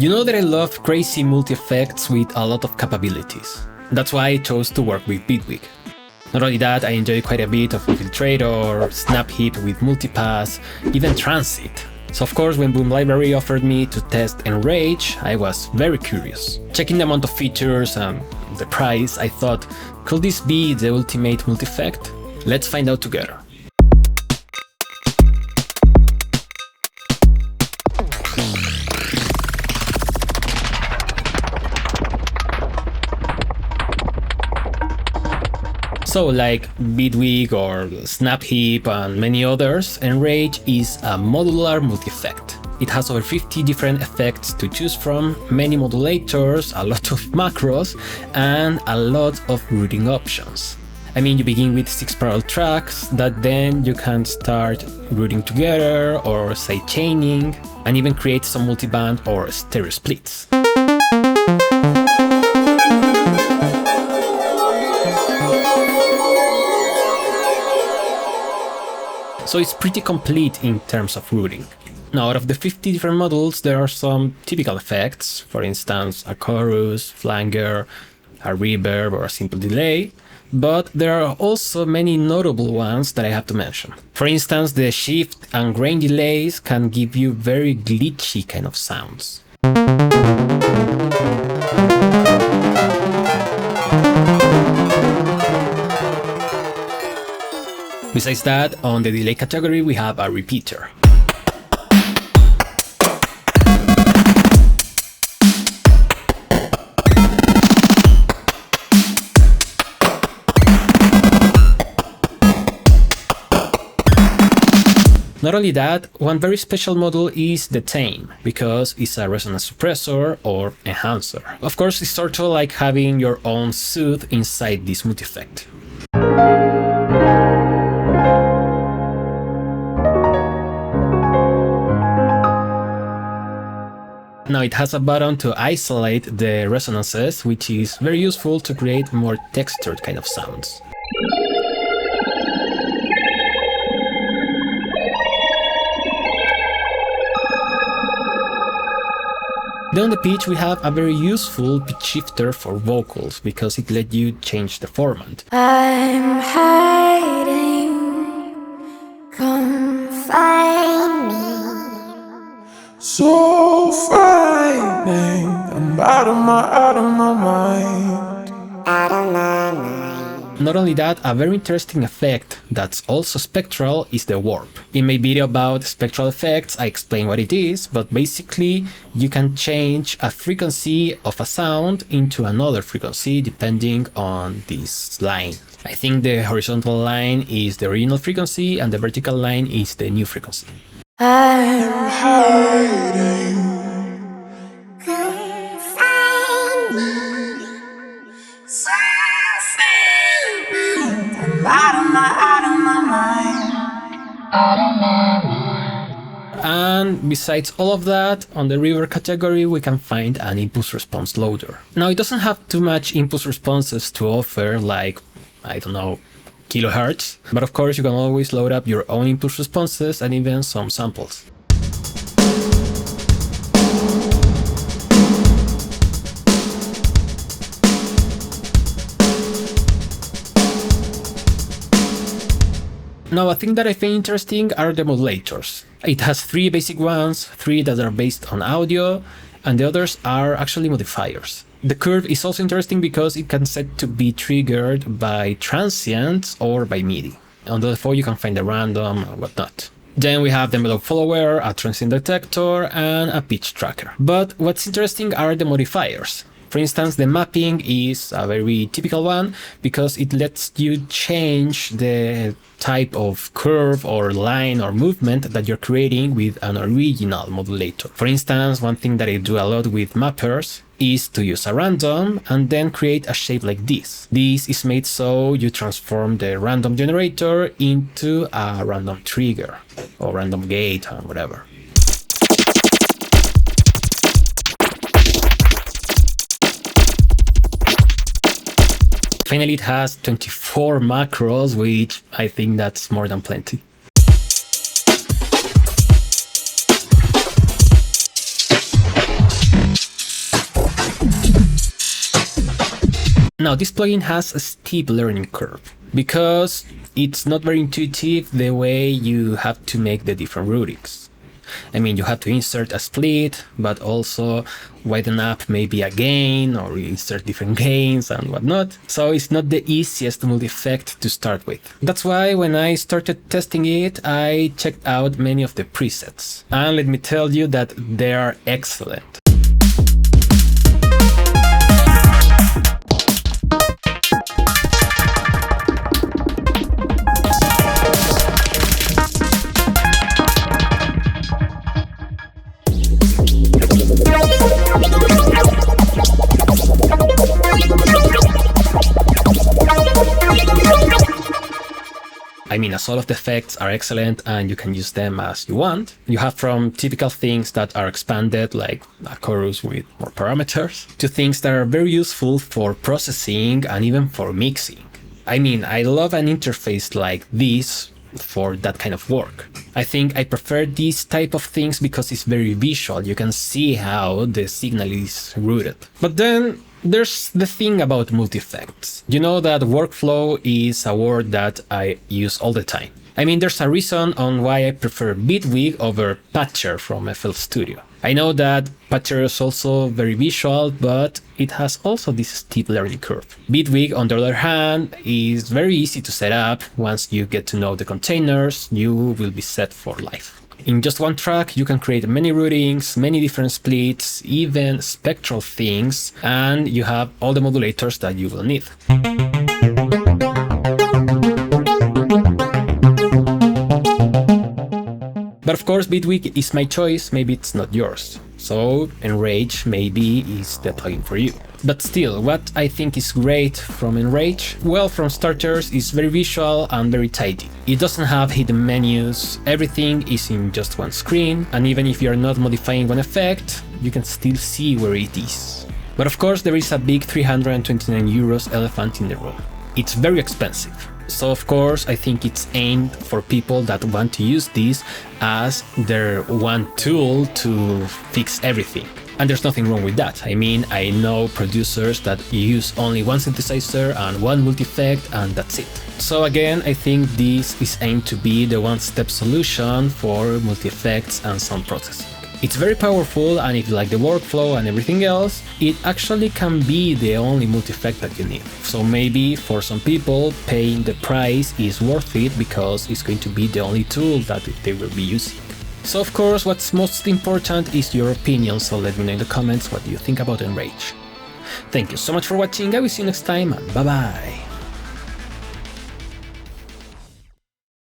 You know that I love crazy multi-effects with a lot of capabilities. That's why I chose to work with Bitwig. Not only that, I enjoy quite a bit of Infiltrator, Snap Heap with Multipass, even Transit. So of course, when Boom Library offered me to test Enrage, I was very curious. Checking the amount of features and the price, I thought, could this be the ultimate multi-effect? Let's find out together. So like Bitwig or Snap Heap and many others, Enrage is a modular multi-effect. It has over 50 different effects to choose from, many modulators, a lot of macros, and a lot of routing options. I mean, you begin with 6 parallel tracks that then you can start routing together or side chaining, and even create some multiband or stereo splits. So it's pretty complete in terms of routing. Now, out of the 50 different models, there are some typical effects, for instance, a chorus, flanger, a reverb, or a simple delay, but there are also many notable ones that I have to mention. For instance, the shift and grain delays can give you very glitchy kind of sounds. Besides that, on the delay category we have a repeater. Not only that, one very special model is the tame, because it's a resonance suppressor or enhancer. Of course, it's sort of like having your own soothe inside this multi-effect. Now it has a button to isolate the resonances, which is very useful to create more textured kind of sounds. Then on the pitch we have a very useful pitch shifter for vocals, because it lets you change the format. I'm hiding, come find me. So frightening, I'm out of my mind. Out of my mind. Not only that, a very interesting effect that's also spectral is the warp. In my video about spectral effects, I explain what it is, but basically you can change a frequency of a sound into another frequency depending on this line. I think the horizontal line is the original frequency and the vertical line is the new frequency. I'm Hiding, come find me. So frightening, I'm out of my mind. And besides all of that, on the reverb category we can find an impulse response loader. Now it doesn't have too much impulse responses to offer, like, I don't know, kilohertz, but of course you can always load up your own impulse responses and even some samples. Now, a thing that I find interesting are the modulators. It has 3 basic ones, 3 that are based on audio, and the others are actually modifiers. The curve is also interesting because it can set to be triggered by transients or by MIDI. On the default you can find a random and whatnot. Then we have the melodic follower, a transient detector, and a pitch tracker. But what's interesting are the modifiers. For instance, the mapping is a very typical one because it lets you change the type of curve or line or movement that you're creating with an original modulator. For instance, one thing that I do a lot with mappers is to use a random and then create a shape like this. This is made so you transform the random generator into a random trigger or random gate or whatever. Finally, it has 24 macros, which I think that's more than plenty. Now, this plugin has a steep learning curve because it's not very intuitive the way you have to make the different routings. I mean, you have to insert a split, but also widen up maybe a gain or insert different gains and whatnot. So it's not the easiest multi-effect to start with. That's why when I started testing it, I checked out many of the presets. And let me tell you that they are excellent. I mean, as all of the effects are excellent and you can use them as you want. You have from typical things that are expanded, like a chorus with more parameters, to things that are very useful for processing and even for mixing. I mean, I love an interface like this for that kind of work. I think I prefer these type of things because it's very visual. You can see how the signal is routed. But then there's the thing about multi-effects. You know that workflow is a word that I use all the time. I mean, there's a reason on why I prefer Bitwig over Patcher from FL Studio. I know that Patcher is also very visual, but it has also this steep learning curve. Bitwig, on the other hand, is very easy to set up. Once you get to know the containers, you will be set for life. In just one track, you can create many routings, many different splits, even spectral things, and you have all the modulators that you will need. But of course, Bitwig is my choice, maybe it's not yours. So Enrage maybe is the plugin for you. But still, what I think is great from Enrage, well, from starters, is very visual and very tidy. It doesn't have hidden menus, everything is in just one screen, and even if you're not modifying one effect, you can still see where it is. But of course, there is a big 329 euros elephant in the room. It's very expensive. So of course, I think it's aimed for people that want to use this as their one tool to fix everything. And there's nothing wrong with that. I mean, I know producers that use only one synthesizer and one multi-effect and that's it. So again, I think this is aimed to be the one-step solution for multi-effects and sound processing. It's very powerful, and if you like the workflow and everything else, it actually can be the only multi-effect that you need. So maybe for some people, paying the price is worth it because it's going to be the only tool that they will be using. So of course, what's most important is your opinion, so let me know in the comments what you think about Enrage. Thank you so much for watching, I will see you next time, and bye bye!